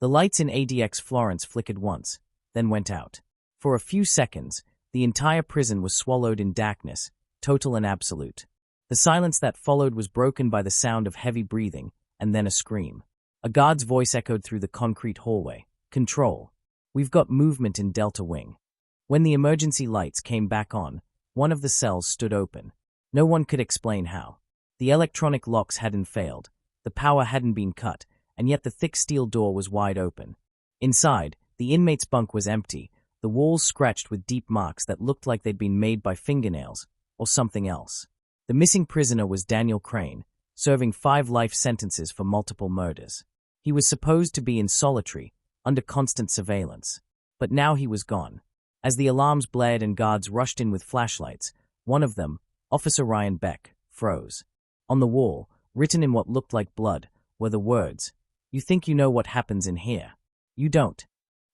The lights in ADX Florence flickered once, then went out. For a few seconds, the entire prison was swallowed in darkness, total and absolute. The silence that followed was broken by the sound of heavy breathing, and then a scream. A guard's voice echoed through the concrete hallway. "Control. We've got movement in Delta Wing." When the emergency lights came back on, one of the cells stood open. No one could explain how. The electronic locks hadn't failed, the power hadn't been cut, and yet the thick steel door was wide open. Inside, the inmate's bunk was empty, the walls scratched with deep marks that looked like they'd been made by fingernails, or something else. The missing prisoner was Daniel Crane, serving 5 life sentences for multiple murders. He was supposed to be in solitary, under constant surveillance. But now he was gone. As the alarms blared and guards rushed in with flashlights, one of them, Officer Ryan Beck, froze. On the wall, written in what looked like blood, were the words, "You think you know what happens in here. You don't."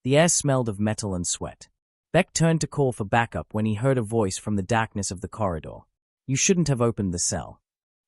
The air smelled of metal and sweat. Beck turned to call for backup when he heard a voice from the darkness of the corridor. "You shouldn't have opened the cell."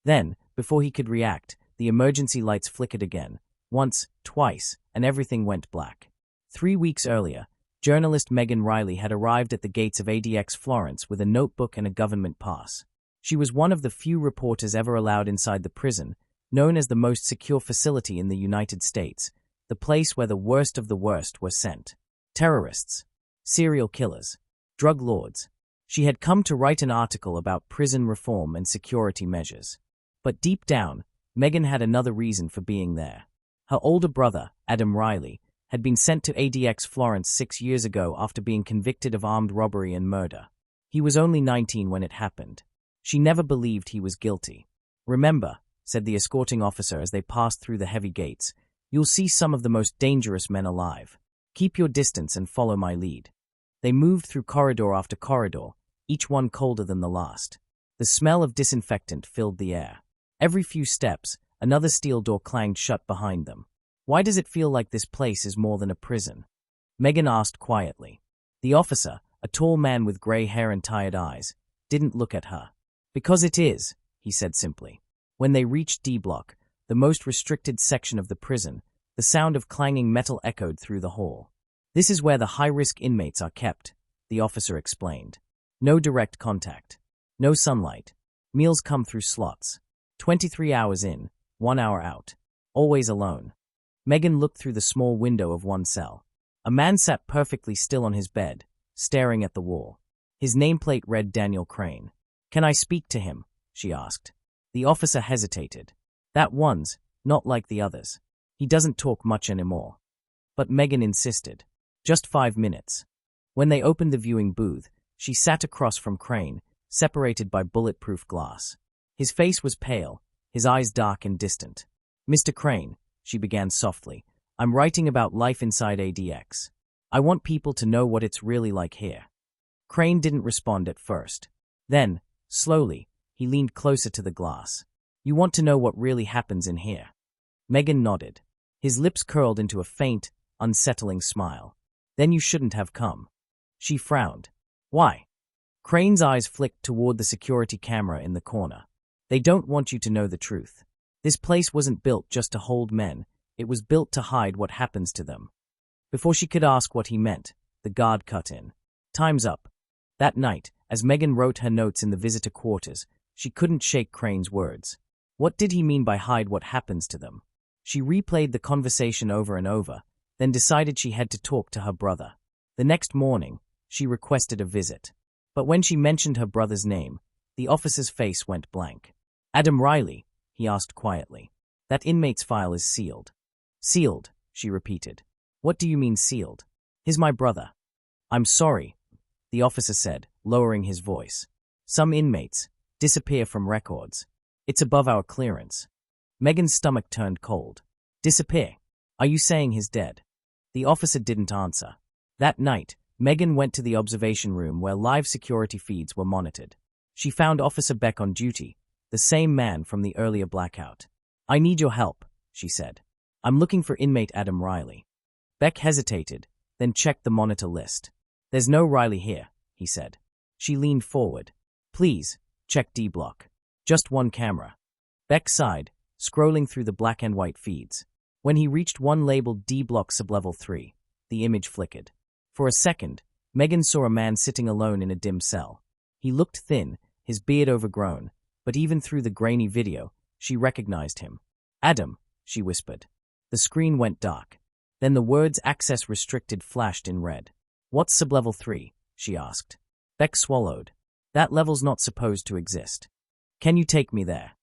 Then, before he could react, the emergency lights flickered again, once, twice, and everything went black. 3 weeks earlier, journalist Megan Riley had arrived at the gates of ADX Florence with a notebook and a government pass. She was one of the few reporters ever allowed inside the prison, known as the most secure facility in the United States, the place where the worst of the worst were sent. Terrorists, serial killers, drug lords. She had come to write an article about prison reform and security measures. But deep down, Megan had another reason for being there. Her older brother, Adam Riley, had been sent to ADX Florence 6 years ago after being convicted of armed robbery and murder. He was only 19 when it happened. She never believed he was guilty. "Remember," said the escorting officer as they passed through the heavy gates, "you'll see some of the most dangerous men alive. Keep your distance and follow my lead." They moved through corridor after corridor, each one colder than the last. The smell of disinfectant filled the air. Every few steps, another steel door clanged shut behind them. "Why does it feel like this place is more than a prison?" Megan asked quietly. The officer, a tall man with gray hair and tired eyes, didn't look at her. "Because it is," he said simply. When they reached D Block, the most restricted section of the prison, the sound of clanging metal echoed through the hall. "This is where the high-risk inmates are kept," the officer explained. "No direct contact. No sunlight. Meals come through slots. 23 hours in, 1 hour out. Always alone." Megan looked through the small window of one cell. A man sat perfectly still on his bed, staring at the wall. His nameplate read Daniel Crane. "Can I speak to him?" she asked. The officer hesitated. "That one's not like the others. He doesn't talk much anymore." But Megan insisted. "Just 5 minutes." When they opened the viewing booth, she sat across from Crane, separated by bulletproof glass. His face was pale, his eyes dark and distant. "Mr. Crane," she began softly, "I'm writing about life inside ADX. I want people to know what it's really like here." Crane didn't respond at first. Then, slowly, he leaned closer to the glass. "You want to know what really happens in here?" Megan nodded. His lips curled into a faint, unsettling smile. "Then you shouldn't have come." She frowned. "Why?" Crane's eyes flicked toward the security camera in the corner. "They don't want you to know the truth. This place wasn't built just to hold men, it was built to hide what happens to them." Before she could ask what he meant, the guard cut in. "Time's up." That night, as Megan wrote her notes in the visitor quarters, she couldn't shake Crane's words. What did he mean by hide what happens to them? She replayed the conversation over and over, then decided she had to talk to her brother. The next morning, she requested a visit. But when she mentioned her brother's name, the officer's face went blank. "Adam Riley," he asked quietly. "That inmate's file is sealed." "Sealed," she repeated. "What do you mean sealed?" "He's my brother." "I'm sorry," the officer said, lowering his voice. "Some inmates disappear from records. It's above our clearance." Megan's stomach turned cold. "Disappear? Are you saying he's dead?" The officer didn't answer. That night, Megan went to the observation room where live security feeds were monitored. She found Officer Beck on duty, the same man from the earlier blackout. "I need your help," she said. "I'm looking for inmate Adam Riley." Beck hesitated, then checked the monitor list. "There's no Riley here," he said. She leaned forward. "Please, check D Block. Just one camera." Beck sighed, scrolling through the black and white feeds. When he reached one labeled D-Block Sublevel 3, the image flickered. For a second, Megan saw a man sitting alone in a dim cell. He looked thin, his beard overgrown, but even through the grainy video, she recognized him. "Adam," she whispered. The screen went dark. Then the words "Access Restricted" flashed in red. "What's Sublevel 3?" she asked. Beck swallowed. "That level's not supposed to exist. Can you take me there?"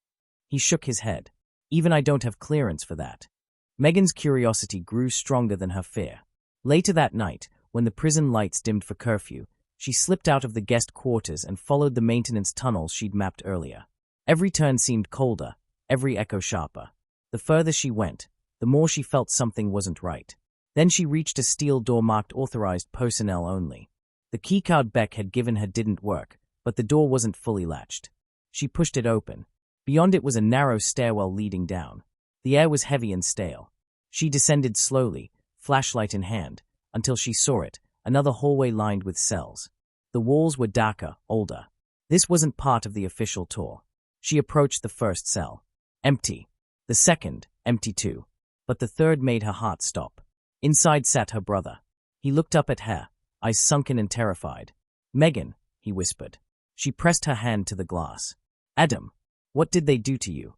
He shook his head. "Even I don't have clearance for that." Megan's curiosity grew stronger than her fear. Later that night, when the prison lights dimmed for curfew, she slipped out of the guest quarters and followed the maintenance tunnels she'd mapped earlier. Every turn seemed colder, every echo sharper. The further she went, the more she felt something wasn't right. Then she reached a steel door marked "Authorized Personnel Only." The keycard Beck had given her didn't work, but the door wasn't fully latched. She pushed it open. Beyond it was a narrow stairwell leading down. The air was heavy and stale. She descended slowly, flashlight in hand, until she saw it, another hallway lined with cells. The walls were darker, older. This wasn't part of the official tour. She approached the first cell. Empty. The second, empty too. But the third made her heart stop. Inside sat her brother. He looked up at her, eyes sunken and terrified. "Megan," he whispered. She pressed her hand to the glass. "Adam, what did they do to you?"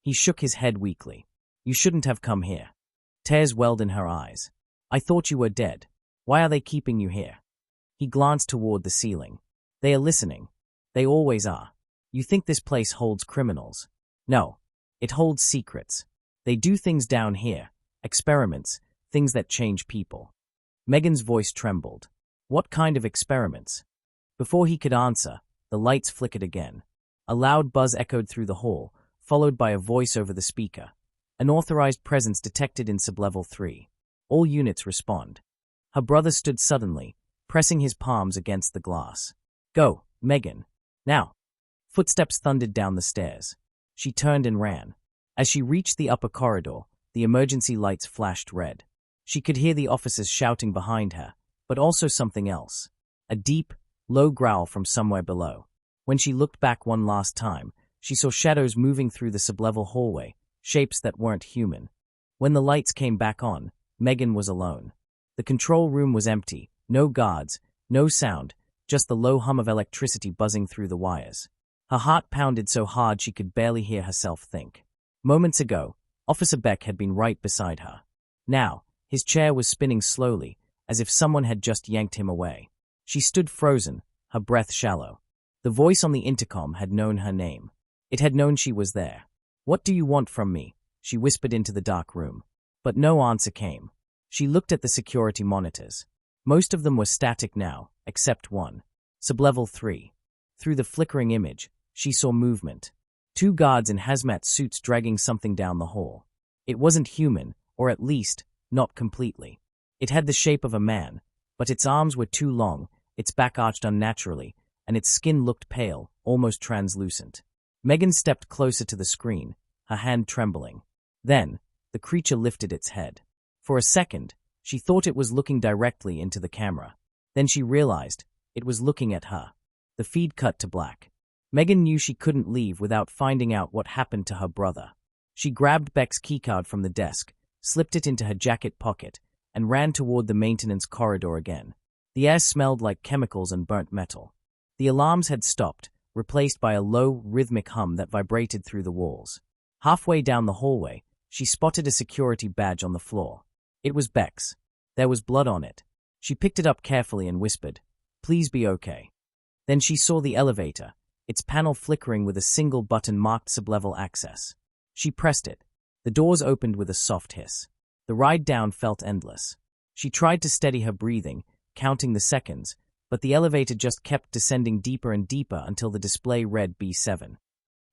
He shook his head weakly. "You shouldn't have come here." Tears welled in her eyes. "I thought you were dead. Why are they keeping you here?" He glanced toward the ceiling. "They are listening. They always are. You think this place holds criminals? No. It holds secrets. They do things down here, experiments, things that change people." Megan's voice trembled. "What kind of experiments?" Before he could answer, the lights flickered again. A loud buzz echoed through the hall, followed by a voice over the speaker. "Unauthorized presence detected in Sublevel 3. All units respond." Her brother stood suddenly, pressing his palms against the glass. "Go, Megan. Now." Footsteps thundered down the stairs. She turned and ran. As she reached the upper corridor, the emergency lights flashed red. She could hear the officers shouting behind her, but also something else. A deep, low growl from somewhere below. When she looked back one last time, she saw shadows moving through the sublevel hallway, shapes that weren't human. When the lights came back on, Megan was alone. The control room was empty, no guards, no sound, just the low hum of electricity buzzing through the wires. Her heart pounded so hard she could barely hear herself think. Moments ago, Officer Beck had been right beside her. Now, his chair was spinning slowly, as if someone had just yanked him away. She stood frozen, her breath shallow. The voice on the intercom had known her name. It had known she was there. "What do you want from me?" she whispered into the dark room. But no answer came. She looked at the security monitors. Most of them were static now, except one. Sublevel 3. Through the flickering image, she saw movement. 2 guards in hazmat suits dragging something down the hall. It wasn't human, or at least, not completely. It had the shape of a man, but its arms were too long, its back arched unnaturally, and its skin looked pale, almost translucent. Megan stepped closer to the screen, her hand trembling. Then, the creature lifted its head. For a second, she thought it was looking directly into the camera. Then she realized it was looking at her. The feed cut to black. Megan knew she couldn't leave without finding out what happened to her brother. She grabbed Beck's keycard from the desk, slipped it into her jacket pocket, and ran toward the maintenance corridor again. The air smelled like chemicals and burnt metal. The alarms had stopped, replaced by a low, rhythmic hum that vibrated through the walls. Halfway down the hallway, she spotted a security badge on the floor. It was Beck's. There was blood on it. She picked it up carefully and whispered, "Please be okay." Then she saw the elevator, its panel flickering with a single button marked sublevel access. She pressed it. The doors opened with a soft hiss. The ride down felt endless. She tried to steady her breathing, counting the seconds, but the elevator just kept descending deeper and deeper until the display read B7.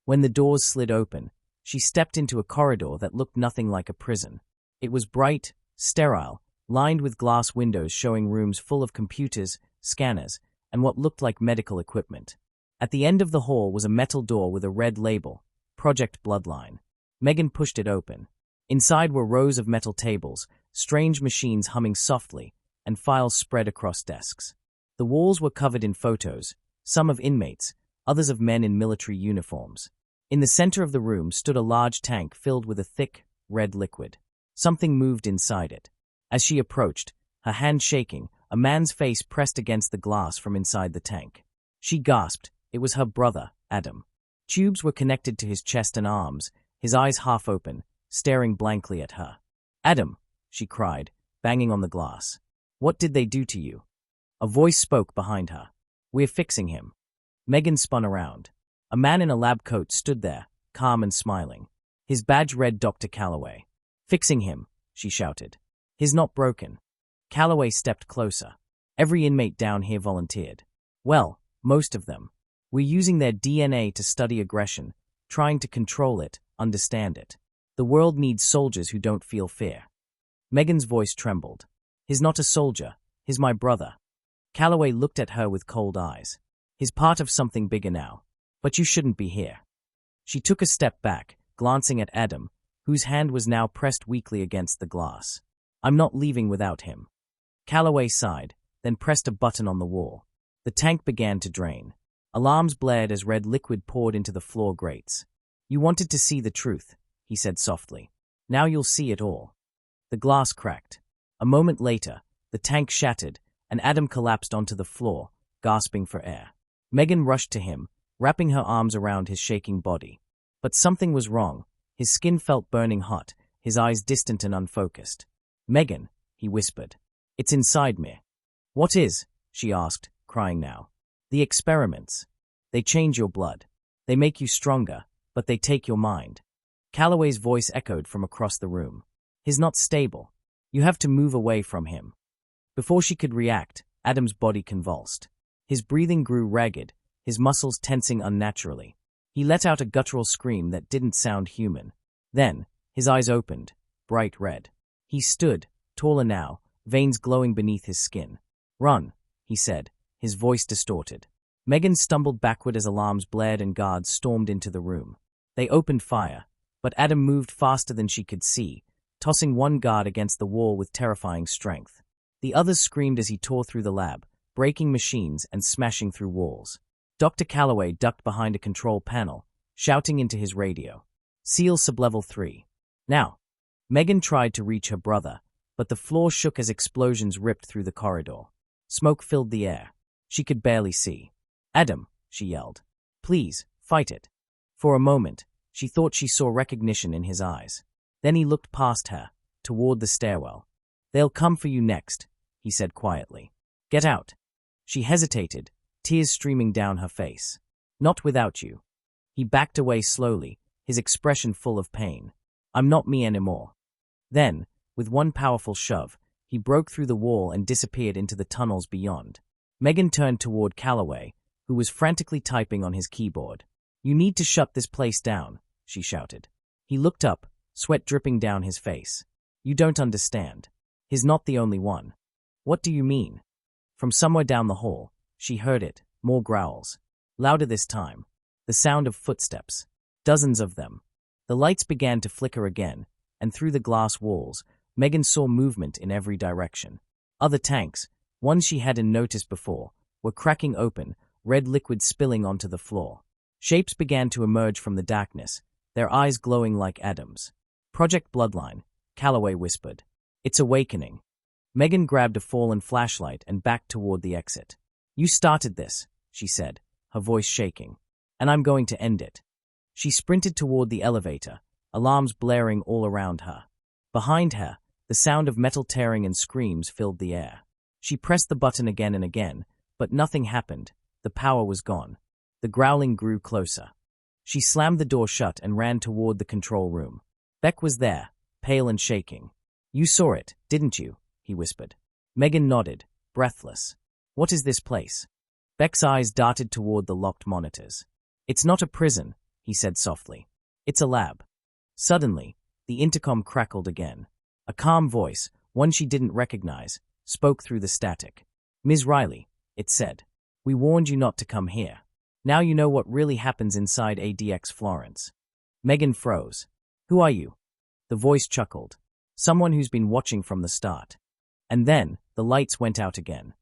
When the doors slid open, she stepped into a corridor that looked nothing like a prison. It was bright, sterile, lined with glass windows showing rooms full of computers, scanners, and what looked like medical equipment. At the end of the hall was a metal door with a red label, Project Bloodline. Megan pushed it open. Inside were rows of metal tables, strange machines humming softly, and files spread across desks. The walls were covered in photos, some of inmates, others of men in military uniforms. In the center of the room stood a large tank filled with a thick, red liquid. Something moved inside it. As she approached, her hand shaking, a man's face pressed against the glass from inside the tank. She gasped. It was her brother, Adam. Tubes were connected to his chest and arms, his eyes half open, staring blankly at her. "Adam," she cried, banging on the glass. "What did they do to you?" A voice spoke behind her. "We're fixing him." Megan spun around. A man in a lab coat stood there, calm and smiling. His badge read Dr. Calloway. "Fixing him," she shouted. "He's not broken." Calloway stepped closer. "Every inmate down here volunteered. Well, most of them. We're using their DNA to study aggression, trying to control it, understand it. The world needs soldiers who don't feel fear." Megan's voice trembled. "He's not a soldier. He's my brother." Calloway looked at her with cold eyes. "He's part of something bigger now. But you shouldn't be here." She took a step back, glancing at Adam, whose hand was now pressed weakly against the glass. "I'm not leaving without him." Calloway sighed, then pressed a button on the wall. The tank began to drain. Alarms blared as red liquid poured into the floor grates. "You wanted to see the truth," he said softly. "Now you'll see it all." The glass cracked. A moment later, the tank shattered, and Adam collapsed onto the floor, gasping for air. Megan rushed to him, wrapping her arms around his shaking body. But something was wrong. His skin felt burning hot, his eyes distant and unfocused. "Megan," he whispered. "It's inside me." "What is?" she asked, crying now. "The experiments. They change your blood. They make you stronger, but they take your mind." Calloway's voice echoed from across the room. "He's not stable. You have to move away from him." Before she could react, Adam's body convulsed. His breathing grew ragged, his muscles tensing unnaturally. He let out a guttural scream that didn't sound human. Then, his eyes opened, bright red. He stood, taller now, veins glowing beneath his skin. "Run," he said, his voice distorted. Megan stumbled backward as alarms blared and guards stormed into the room. They opened fire, but Adam moved faster than she could see, tossing one guard against the wall with terrifying strength. The others screamed as he tore through the lab, breaking machines and smashing through walls. Dr. Calloway ducked behind a control panel, shouting into his radio. "Seal sublevel 3. Now." Megan tried to reach her brother, but the floor shook as explosions ripped through the corridor. Smoke filled the air. She could barely see. "Adam," she yelled. "Please, fight it." For a moment, she thought she saw recognition in his eyes. Then he looked past her, toward the stairwell. "They'll come for you next," he said quietly. "Get out." She hesitated, tears streaming down her face. "Not without you." He backed away slowly, his expression full of pain. "I'm not me anymore." Then, with one powerful shove, he broke through the wall and disappeared into the tunnels beyond. Megan turned toward Calloway, who was frantically typing on his keyboard. "You need to shut this place down," she shouted. He looked up, sweat dripping down his face. "You don't understand. He's not the only one." "What do you mean?" From somewhere down the hall, she heard it, more growls. Louder this time. The sound of footsteps. Dozens of them. The lights began to flicker again, and through the glass walls, Megan saw movement in every direction. Other tanks, ones she hadn't noticed before, were cracking open, red liquid spilling onto the floor. Shapes began to emerge from the darkness, their eyes glowing like Adam's. "Project Bloodline," Calloway whispered. "It's awakening." Megan grabbed a fallen flashlight and backed toward the exit. "You started this," she said, her voice shaking. "And I'm going to end it." She sprinted toward the elevator, alarms blaring all around her. Behind her, the sound of metal tearing and screams filled the air. She pressed the button again and again, but nothing happened. The power was gone. The growling grew closer. She slammed the door shut and ran toward the control room. Beck was there, pale and shaking. "You saw it, didn't you?" he whispered. Megan nodded, breathless. "What is this place?" Beck's eyes darted toward the locked monitors. "It's not a prison," he said softly. "It's a lab." Suddenly, the intercom crackled again. A calm voice, one she didn't recognize, spoke through the static. "Ms. Riley," it said, "we warned you not to come here. Now you know what really happens inside ADX Florence." Megan froze. "Who are you?" The voice chuckled. "Someone who's been watching from the start." And then, the lights went out again.